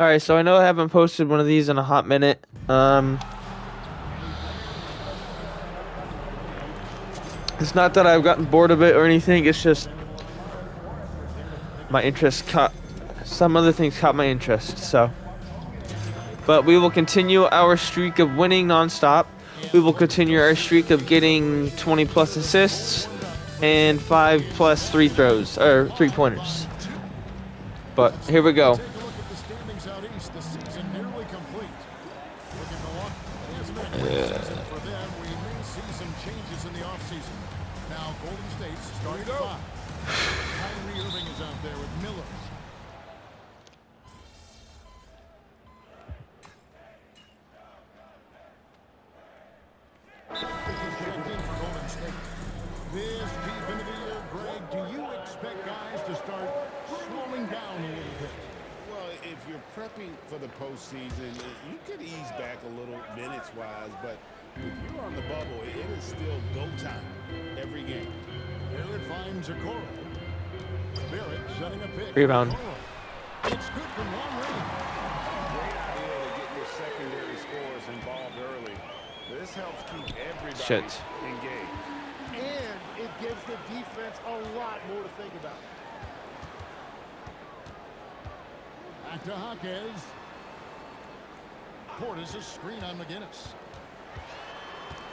All right, so I know I haven't posted one of these in a hot minute. It's not that I've gotten bored of it or anything. It's just my interest caught some other things caught my interest. So, but we will continue our streak of winning nonstop. We will continue our streak of getting 20 plus assists and 5 plus free throws or 3-pointers. But here we go. Take a look at the standings out east. The season nearly complete. Look at Milwaukee. It hasn't been a great season for them. We may see some changes in the offseason. Now, Golden State's starting five. Kyrie Irving is out there with Miller. Checked in for Golden State. This deep into the year, Greg, do you expect guys to start slowing down a little bit? Well, if you're prepping for the postseason, you could ease back a little minutes-wise, but if you're on the bubble, it is still go time every game. Barrett finds a Okoro. Barrett setting a pick. Rebound. It's good from long range. Great idea to get your secondary scorers involved early. This helps keep everybody Shit. engaged. And it gives the defense a lot more to think about. Back to Hawkins. Portis' screen on McGinnis.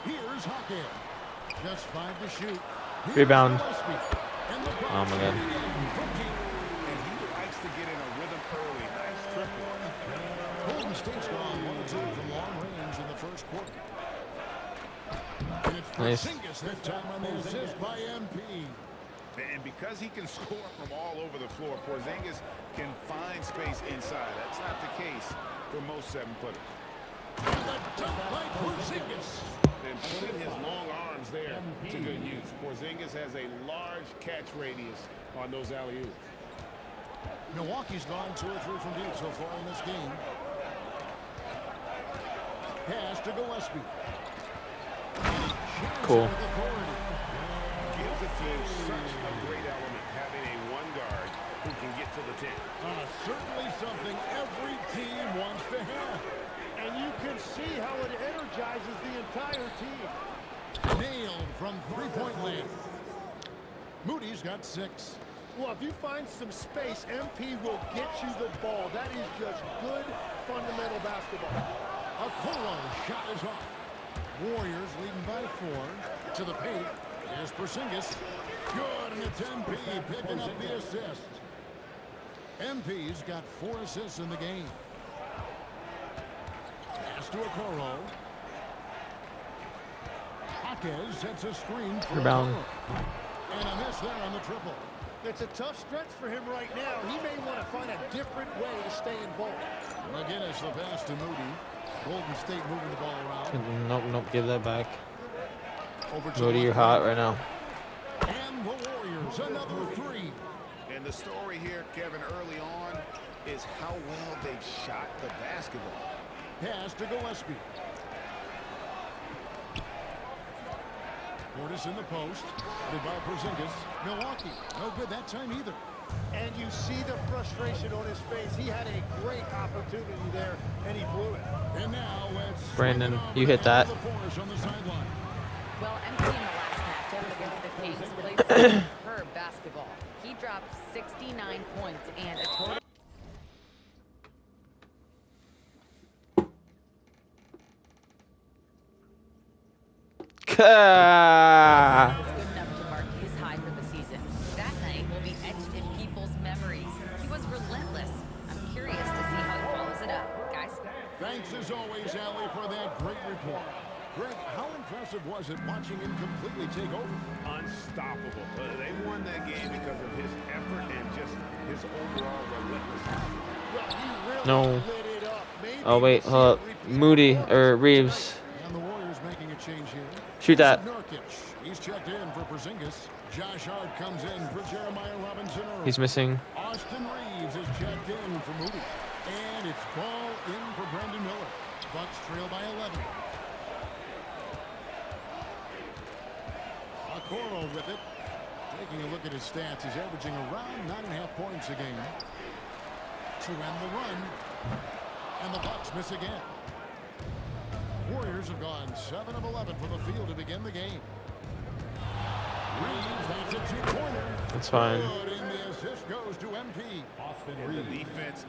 Here's Hawkins. Just 5 to shoot. Here's Rebound. Gillespie. And the Oh my god. And he likes to get in a rhythm early. Nice triple. Golden State's gone 1-2 from long range in the first quarter. And it's Nice. Porzingis this time on the assist by MP. And because he can score from all over the floor, Porzingis can find space inside. That's not the case for most 7-footers. And the dunk by Porzingis. And putting his long arms there to good use. Porzingis has a large catch radius on those alley-oops. Milwaukee's gone 2 or 3 from deep so far in this game. Pass to Gillespie. Cool. Gives the team such a great element, having a one guard who can get to the 10. Certainly something every team wants to have. And you can see how it energizes the entire team. Nailed from three-point land. Moody's got 6. Well, if you find some space, MP will get you the ball. That is just good fundamental basketball. Okoro shot is off. Warriors leading by 4 to the paint. Here's Porzingis. Good, and it's MP picking up the assist. MP's got 4 assists in the game. Pass to Okoro. Hawkins sets a screen for Rebound. Okoro. And a miss there on the triple. It's a tough stretch for him right now. He may want to find a different way to stay involved. McGinnis the pass to Moody. Golden State moving the ball around. Nope, give that back. Over to Moody, the you're left hot wing. right now. And the Warriors, another 3. And the story here, Kevin, early on, is how well they've shot the basketball. Pass to Gillespie. Portis in the post. Headed by Porzingis. Milwaukee, no good that time either. And you see the frustration on his face. He had a great opportunity there, and he blew it. And now let's Brandon, you hit that. The Force on the sideline. Well, MP in the last matchup against the Kings played superb basketball. He dropped 69 points and a total. Ka- Was good enough to mark his high for the season. That night will be etched in people's memories. He was relentless. I'm curious to see how he follows it up. Guys? Thanks as always, Allie, for that great report. Greg, how impressive was it watching him completely take over? Unstoppable. They won that game because of his effort and just his overall relentlessness. Well, he really No. lit it up. Maybe Oh wait, we'll see hold up. a repeat. Moody or Reeves. And the Warriors making a change here. Shoot that. Nurkic. He's checked in for Porzingis. Josh Hart comes in for Jeremiah Robinson. He's missing. Austin Reeves is checked in for Moody. And it's ball in for Brandon Miller. Bucks trail by 11. Okoro with it. Taking a look at his stats, he's averaging around 9.5 points a game. to end the run. And the Bucks miss again. Warriors have gone 7 of 11 from the field to begin the game. Reeves leads it to corner. That's fine. Good, and the assist goes to MP. And the defense.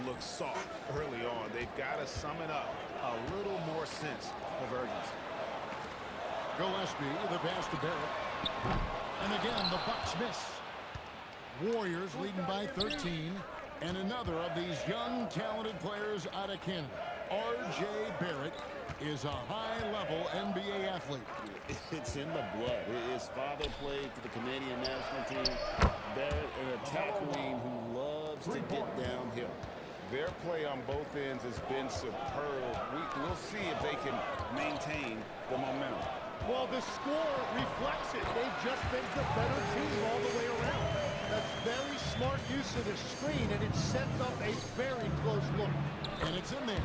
Looks soft early on. They've got to sum it up. A little more sense of urgency. Gillespie, the pass to Barrett. And again, the Bucks miss. Warriors leading by 13. And another of these young, talented players out of Canada. R.J. Barrett is a high-level NBA athlete. It's in the blood. His father played for the Canadian national team. Barrett, an attack wing who loves to get downhill. Their play on both ends has been superb. We'll see if they can maintain the momentum. Well, the score reflects it. They've just been the better team all the way around. That's very smart use of the screen, and it sets up a very close look. And it's in there.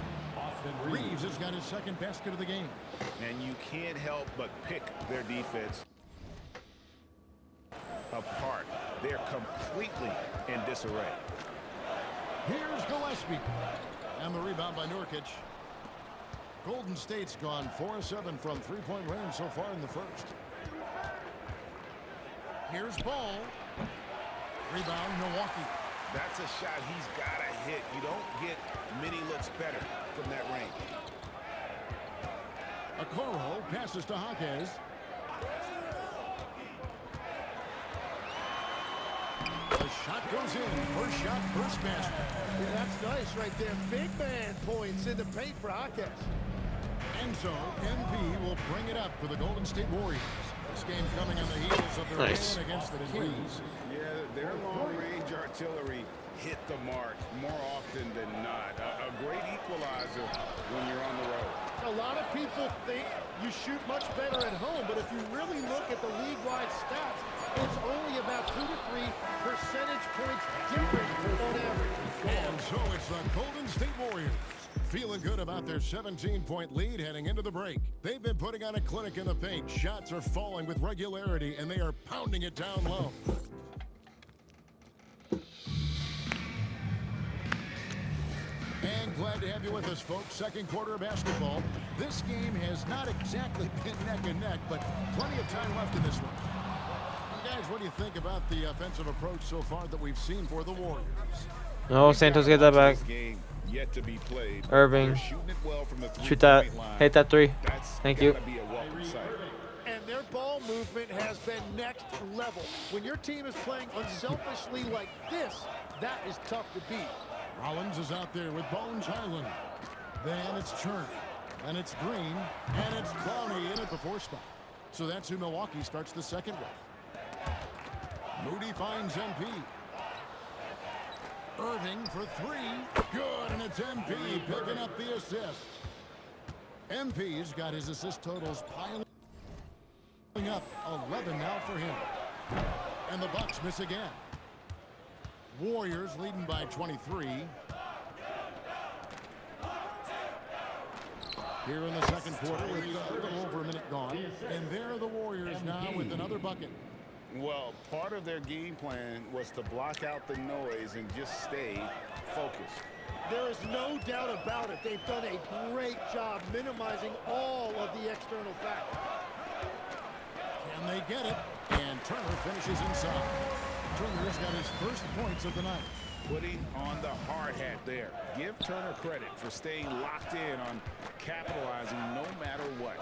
Reeves has got his second basket of the game. And you can't help but pick their defense apart. They're completely in disarray. Here's Gillespie. And the rebound by Nurkic. Golden State's gone 4 of 7 from three-point range so far in the first. Here's Ball. Rebound, Milwaukee. That's a shot he's got to hit. You don't get many looks better from that range. Okoro passes to Jaquez. The shot goes in. First shot, first basket. Yeah, that's nice right there. Big man points in the paint for Jaquez. And so, MP will bring it up for the Golden State Warriors. This game coming on the heels of their Nice. win against the Kings. Yeah, their long-range artillery hit the mark more often than not. A great equalizer when you're on the road. A lot of people think you shoot much better at home, but if you really look at the league-wide stats, it's only about 2 to 3 percentage points different on average. And so it's the Golden State Warriors feeling good about their 17-point lead heading into the break. They've been putting on a clinic in the paint. Shots are falling with regularity, and they are pounding it down low. And glad to have you with us, folks. Second quarter of basketball. This game has not exactly been neck and neck, but plenty of time left in this one. Guys, what do you think about the offensive approach so far that we've seen for the Warriors? No, Santos, get that back. This game yet to be played. Irving, They're shooting it well from the shoot that. three-point line. Hit that three. That's Thank you. gotta be a welcome sight. And their ball movement has been next level. When your team is playing unselfishly like this, that is tough to beat. Rollins is out there with Bones Highland. Then it's Chern. And it's Green. And it's Clowney in at the 4 spot. So that's who Milwaukee starts the second with. Moody finds MP. Irving for 3. Good, and it's MP picking up the assist. MP's got his assist totals piling up. 11 now for him. And the Bucks miss again. Warriors leading by 23. Here in the second quarter with a little over a minute gone. And there are the Warriors now with another bucket. Well, part of their game plan was to block out the noise and just stay focused. There is no doubt about it. They've done a great job minimizing all of the external factors. Can they get it? And Turner finishes inside. Turner's got his first points of the night. putting on the hard hat there. Give Turner credit for staying locked in on capitalizing no matter what.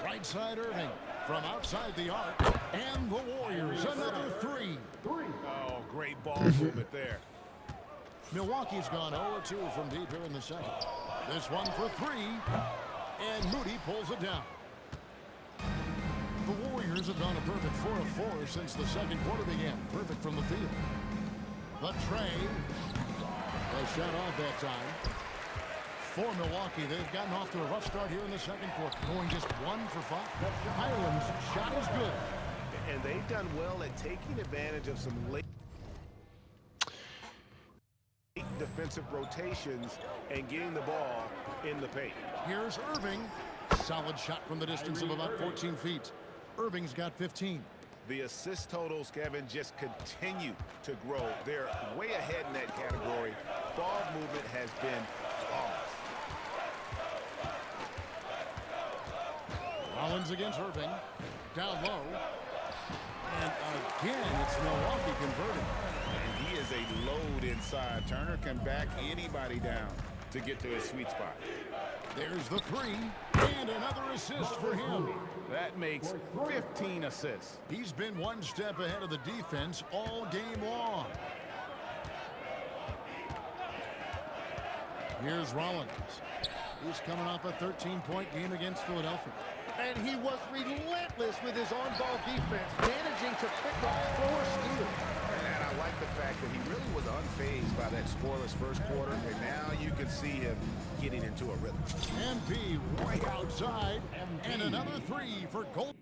Right side Irving from outside the arc. And the Warriors, another three. Oh, great ball movement there. Milwaukee's gone 0-2 from deep here in the second. This one for three. And Moody pulls it down. The Warriors have gone a perfect 4 of 4 since the second quarter began. Perfect from the field. The tray. A shot off that time. For Milwaukee, they've gotten off to a rough start here in the second quarter, going just 1 for 5. Highland's shot is good. And they've done well at taking advantage of some late defensive rotations and getting the ball in the paint. Here's Irving. Solid shot from the distance of about 14 feet. Irving's got 15. The assist totals, Kevin, just continue to grow. They're way ahead in that category. Ball movement has been flawless. Rollins against Irving. Down low. And again, it's Milwaukee converting. And he is a load inside. Turner can back anybody down to get to his sweet spot. There's the three. And another assist for him. That makes 15 assists. He's been one step ahead of the defense all game long. Here's Rollins. He's coming off a 13-point game against Philadelphia. And he was relentless with his on-ball defense, managing to pick up 4 steals. And I like the fact that he really was unfazed by that scoreless first quarter, and now you can see him getting into a rhythm. MP way outside, and another three for Golden.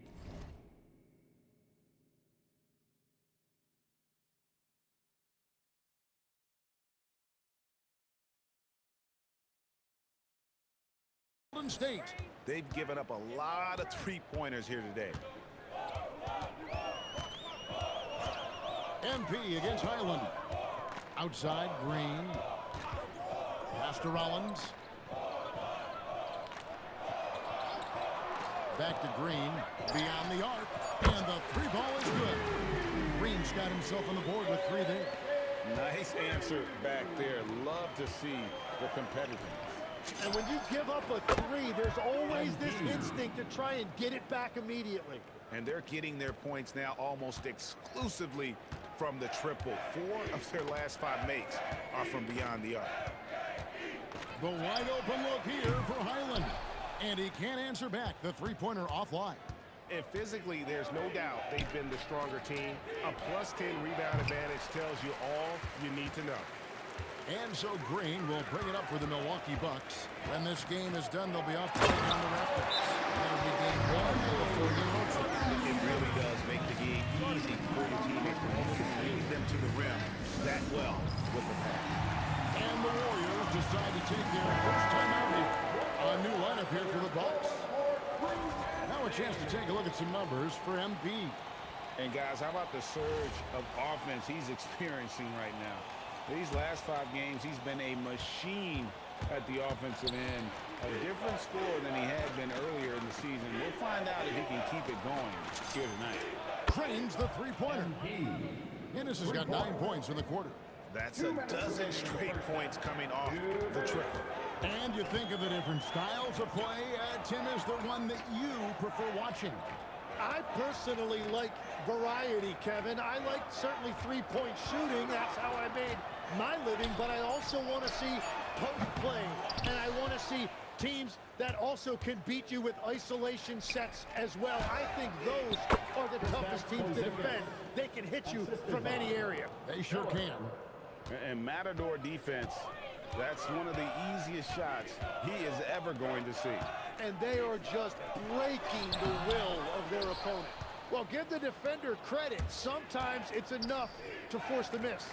State. They've given up a lot of three-pointers here today. MP against Highland. Outside, Green. Pass to Rollins. Back to Green. Beyond the arc. And the three ball is good. Green's got himself on the board with 3 there. Nice answer back there. Love to see the competitiveness. And when you give up a 3, there's always this instinct to try and get it back immediately. And they're getting their points now almost exclusively from the triple. 4 of their last 5 makes are from beyond the arc. The wide open look here for Highland. And he can't answer back the three-pointer offline. And physically, there's no doubt they've been the stronger team. A +10 rebound advantage tells you all you need to know. And so Green will bring it up for the Milwaukee Bucks. When this game is done, they'll be off to take on the Raptors. That'll be game 1 of the 4-game road trip. It really does make the game easy for your teammates when you can lead them to the rim that well with the pass. And the Warriors decide to take their first time out here. A new lineup here for the Bucks. Now a chance to take a look at some numbers for MP. And guys, how about the surge of offense he's experiencing right now? These last 5 games, he's been a machine at the offensive end. A different score than he had been earlier in the season. We'll find out if he can keep it going here tonight. Trains the three-pointer. Ennis has got 9 points in the quarter. That's a dozen straight points coming off the triple. And you think of the different styles of play. Tim is the one that you prefer watching. I personally like variety, Kevin. I like certainly three-point shooting. That's how I made my living. But I also want to see post play. And I want to see teams that also can beat you with isolation sets as well. I think those are the toughest teams to defend. They can hit you from any area. They sure can. And Matador defense, that's one of the easiest shots he is ever going to see. And they are just breaking the will of their opponent. Well, give the defender credit. Sometimes it's enough to force the miss.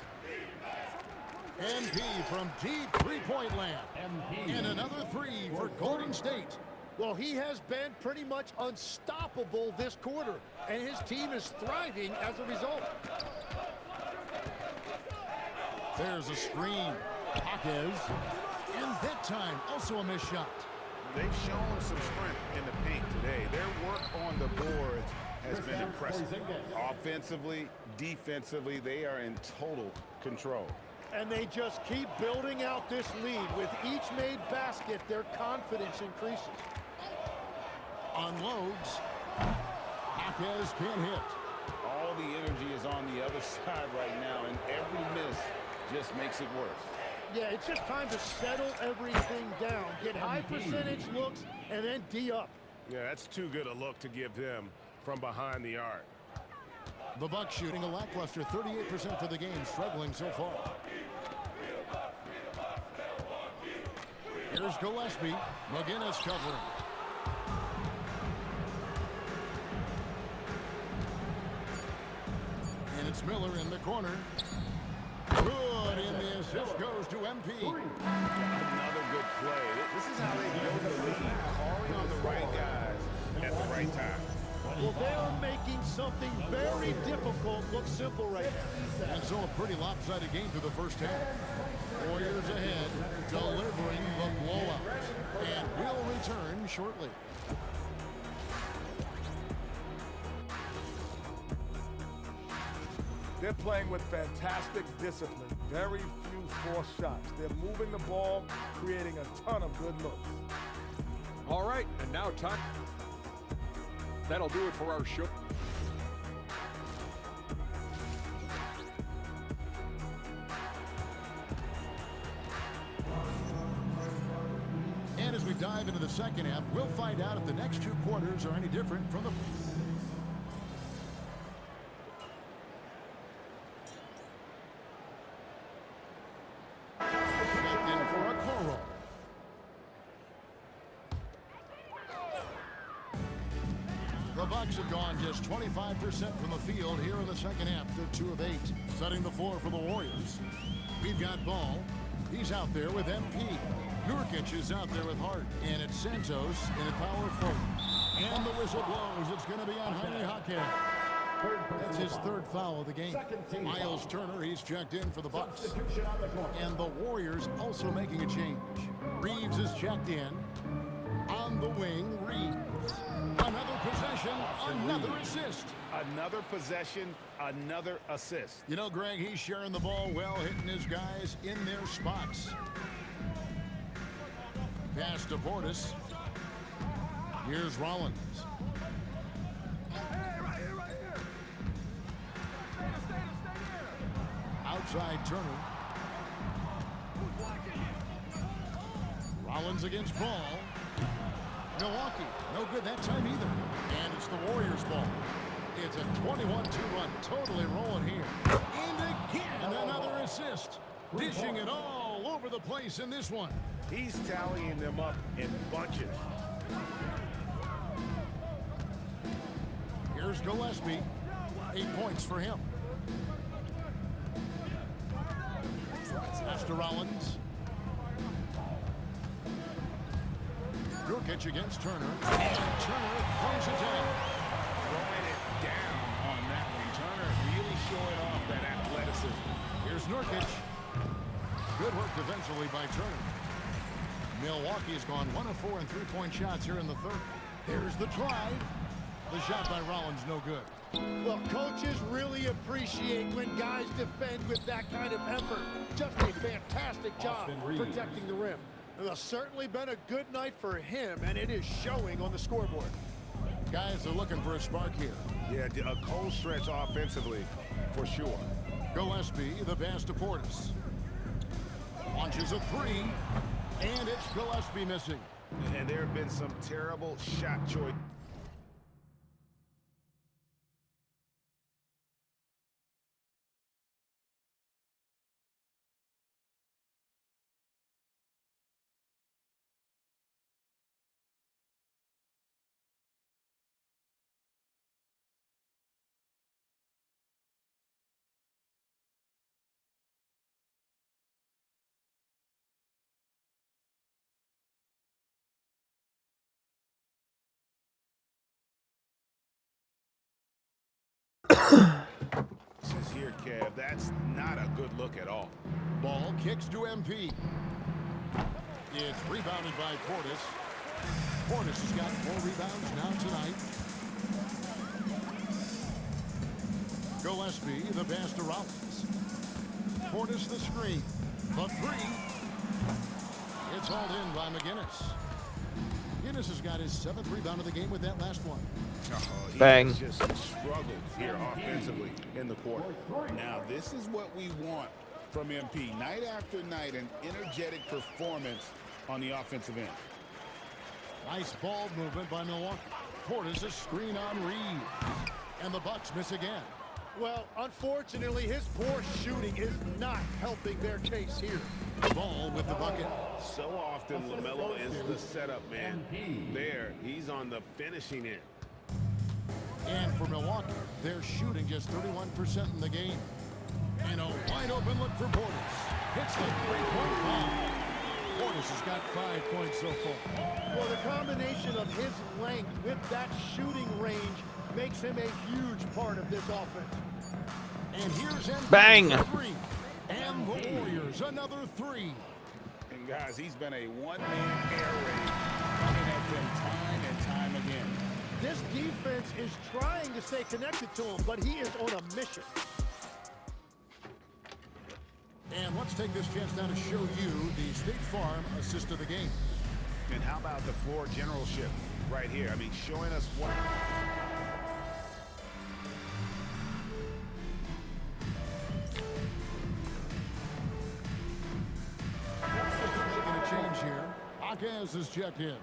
MP from deep three-point land. And another three for Golden State. Well, he has been pretty much unstoppable this quarter, and his team is thriving as a result. There's a screen. Hawkes. And that time, also a missed shot. They've shown some strength in the paint today. Their work on the boards has been impressive. Offensively, defensively, they are in total control. And they just keep building out this lead. With each made basket, their confidence increases. Unloads. Jaquez can't hit. All the energy is on the other side right now, and every miss just makes it worse. Yeah, it's just time to settle everything down. Get high percentage looks and then D up. Yeah, that's too good a look to give him from behind the arc. The Bucks shooting a lackluster 38% for the game, struggling so far. Here's Gillespie. McGinnis covering. And it's Miller in the corner. Good, and the assist goes to MP. Another good play. This is how they build the lead, calling on the right guys at the right time. Well, they are making something very difficult look simple right now. And so a pretty lopsided game through the first half. Warriors ahead, delivering the blowout. And we'll return shortly. They're playing with fantastic discipline. Very few forced shots. They're moving the ball, creating a ton of good looks. All right, and now time. That'll do it for our show. And as we dive into the second half, we'll find out if the next two quarters are any different from the in for a Coro. The Bucks have gone just 25% from the field here in the second half. They're 2 of 8. Setting the floor for the Warriors. We've got Ball. He's out there with MP. Nurkic is out there with Hart. And it's Santos in a power forward. And the whistle blows. It's going to be on Jaime Jaquez. That's his third foul of the game. Miles Turner, he's checked in for the Bucks. And the Warriors also making a change. Reeves is checked in. On the wing, Reeves. Another possession, another assist. Another possession, another assist. You know, Greg, he's sharing the ball well, hitting his guys in their spots. Pass to Portis. Here's Rollins. Outside Turner. Rollins against Ball. Milwaukee, no good that time either. And it's the Warriors' ball. It's a 21-2 run, totally rolling here. And again, another assist. Dishing it all over the place in this one. He's tallying them up in bunches. Here's Gillespie. 8 points for him. Pass to Rollins. Nurkic against Turner. And Turner throws it down. Throwing it down on that one. Turner really showing off that athleticism. Here's Nurkic. Good work defensively by Turner. Milwaukee's gone 1 of 4 in three-point shots here in the third. There's the drive. The shot by Rollins, no good. Well, coaches really appreciate when guys defend with that kind of effort. Just a fantastic job protecting the rim. It has certainly been a good night for him, and it is showing on the scoreboard. Guys are looking for a spark here. Yeah, a cold stretch offensively, for sure. Gillespie, the pass to Portis. Launches a three, and it's Gillespie missing. And there have been some terrible shot choice. Says here, Kev, that's not a good look at all. Ball kicks to MP. It's rebounded by Portis. Portis has got 4 rebounds now tonight. Gillespie, the pass to Rollins. Portis the screen. The three. It's hauled in by McGinnis. McGinnis has got his 7th rebound of the game with that last one. He Bang. has just struggled here offensively in the quarter. Now, this is what we want from MP. Night after night, an energetic performance on the offensive end. Nice ball movement by Milwaukee. Portis a screen on Reed. And the Bucks miss again. Well, unfortunately, his poor shooting is not helping their case here. Ball with the bucket. So often, LaMelo is the setup man. There, he's on the finishing end. And for Milwaukee, they're shooting just 31% in the game. And a wide open look for Portis. Hits the three-point bomb. Portis has got 5 points so far. Well, the combination of his length with that shooting range makes him a huge part of this offense. And here's MP Bang. for three. And the Warriors, another three. And guys, he's been a one-man air raid coming at them time and time again. This defense is trying to stay connected to him, but he is on a mission. And let's take this chance now to show you the State Farm assist of the game. And how about the floor generalship right here? I mean, showing us what... Making a change here. Akaz is checked in.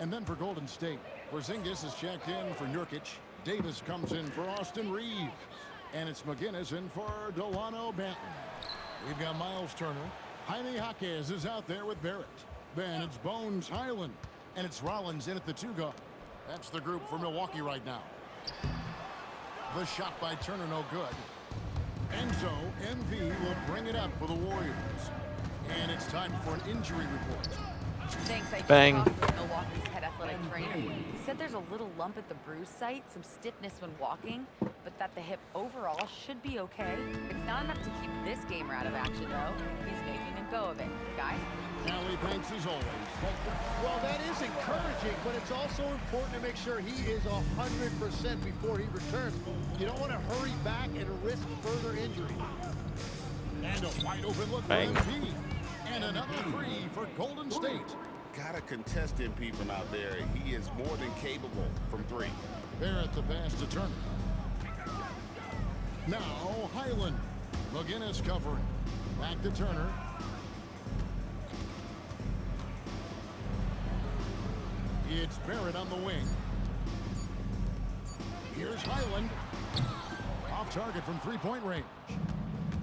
And then for Golden State, Porzingis is checked in for Nurkic. Davis comes in for Austin Reeves. And it's McGinnis in for Delano Banton. We've got Miles Turner. Jaime Jaquez is out there with Barrett. Then it's Bones Highland. And it's Rollins in at the 2-guard. That's the group for Milwaukee right now. The shot by Turner no good. And so MV will bring it up for the Warriors. And it's time for an injury report. Thanks, I Bang. talked with Milwaukee's head athletic trainer. He said there's a little lump at the bruise site, some stiffness when walking, but that the hip overall should be okay. It's not enough to keep this gamer out of action, though. He's making a go of it. Guys? Allie, thanks as always. Well, that is encouraging, but it's also important to make sure he is 100% before he returns. You don't want to hurry back and risk further injury. And a wide open look for Bang. MP. And another three for Golden State. Gotta contest MP from out there. He is more than capable from three. Barrett the pass to Turner. Now Highland. McGinnis covering. Back to Turner. It's Barrett on the wing. Here's Highland. Off target from three-point range.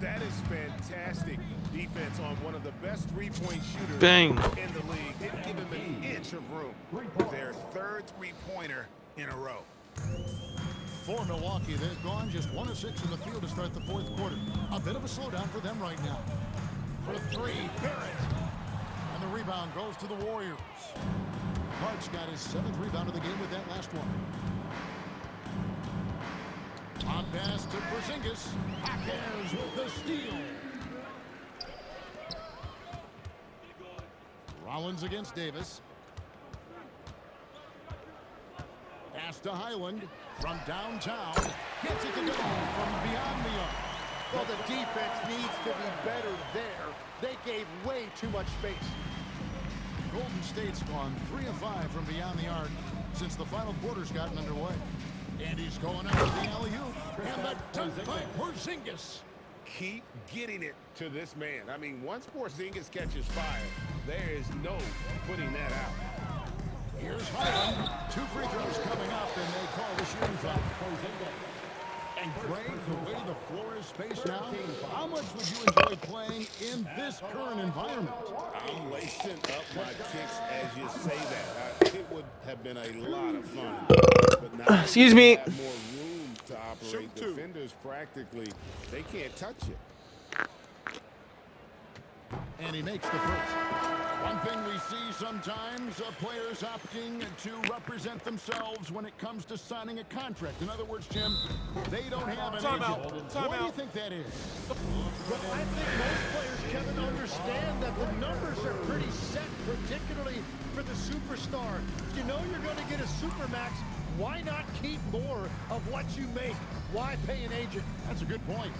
That is fantastic defense on one of the best three-point shooters Bang. in the league. Didn't give him an inch of room. Their third three-pointer in a row. For Milwaukee, they've gone just 1 of 6 in the field to start the fourth quarter. A bit of a slowdown for them right now. For three, Barrett. And the rebound goes to the Warriors. Hart's got his 7th rebound of the game with that last one. On pass to Porzingis. Jaquez with the steal. Rollins against Davis. Pass to Highland from downtown. Gets it to go from beyond the arc. Well, the defense needs to be better there. They gave way too much space. Golden State's gone 3 of 5 from beyond the arc since the final quarter's gotten underway. And he's going out with the alley-oop. And the dunk by Porzingis. Keep getting it to this man. I mean, once Porzingis catches fire, there is no putting that out. Here's Highland. 2 free throws coming up, and they call the shooting foul. And Greg, the way the floor is spaced now, how much would you enjoy playing in this current environment? I'm lacing up my kicks as you say that. It would have been a lot of fun. But now Excuse me. they have more room to operate. Defenders practically, they can't touch it. And he makes the first. One thing we see sometimes, players opting to represent themselves when it comes to signing a contract. In other words, Jim, they don't have an agent. Why do you think that is? Well, I think most players, Kevin, understand that the numbers are pretty set, particularly for the superstar. If you know you're going to get a supermax, Why not keep more of what you make? Why pay an agent? That's a good point.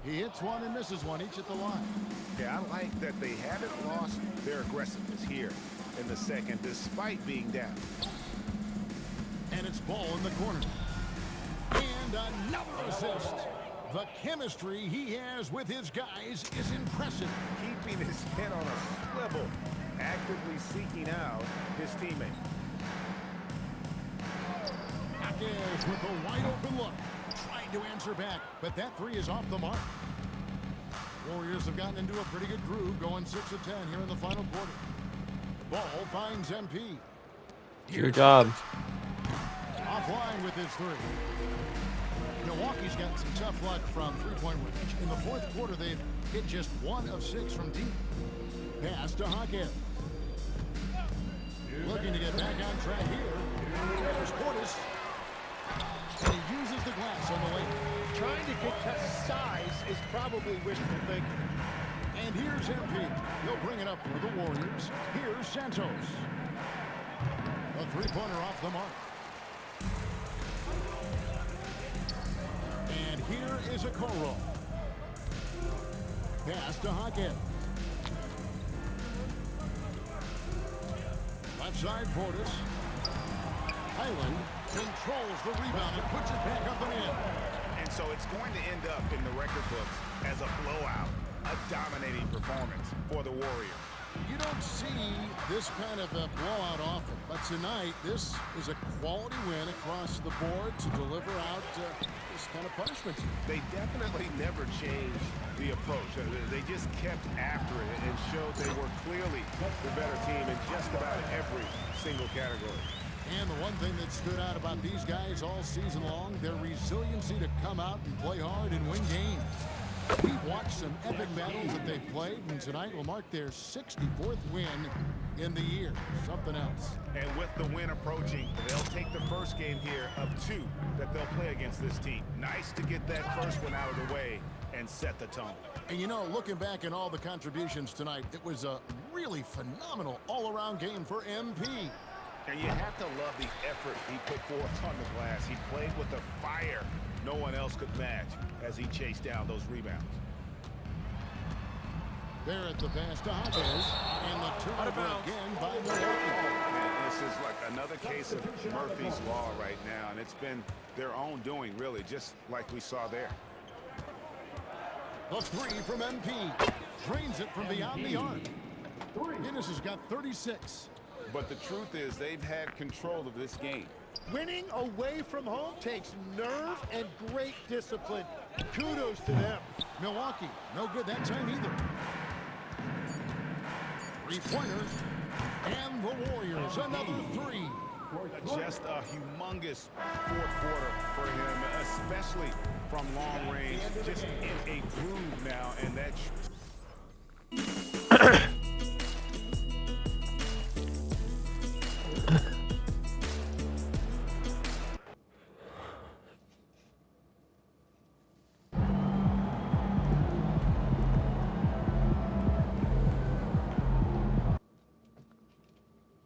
He hits one and misses one, each at the line. Yeah, I like that they haven't lost their aggressiveness here in the second, despite being down. And it's ball in the corner. And another assist. The chemistry he has with his guys is impressive. Keeping his head on a swivel, actively seeking out his teammate. Jaquez with a wide open look. Trying to answer back, but that three is off the mark. Warriors have gotten into a pretty good groove, going 6 of 10 here in the final quarter. Ball finds MP. Good job. Offline with his three. Milwaukee's gotten some tough luck from three-point range. In the fourth quarter, they've hit just 1 of 6 from deep. Pass to Hawkins. Looking to get back on track here. There's Portis. And he uses the glass on the way. Trying to contest size is probably wishful thinking. And here's MP. He'll bring it up for the Warriors. Here's Santos. A three-pointer off the mark. And here is a Okoro. Pass to Hawkins. Left side, Portis. Highland controls the rebound and puts it back up and in. And so it's going to end up in the record books as a blowout, a dominating performance for the Warriors. You don't see this kind of a blowout often, but tonight this is a quality win across the board to deliver out this kind of punishment. They definitely never changed the approach. They just kept after it and showed they were clearly the better team in just about every single category. And the one thing that stood out about these guys all season long, their resiliency to come out and play hard and win games. We've watched some epic battles that they've played, and tonight will mark their 64th win in the year. Something else. And with the win approaching, they'll take the first game here of 2 that they'll play against this team. Nice to get that first one out of the way and set the tone. And you know, looking back at all the contributions tonight, it was a really phenomenal all-around game for MP. And you have to love the effort he put forth on the glass. He played with a fire no one else could match as he chased down those rebounds. Barrett the pass to Hawkins, and the turnover again by Milwaukee. And this is like another case of Murphy's Law right now, and it's been their own doing, really, just like we saw there. The three from MP. Drains it from beyond the arc. Guinness has got 36. But the truth is they've had control of this game. Winning away from home takes nerve and great discipline. Kudos to them. Milwaukee, no good that time either. Three-pointers. And the Warriors, another three. Just a humongous fourth quarter for him, especially from long range. Just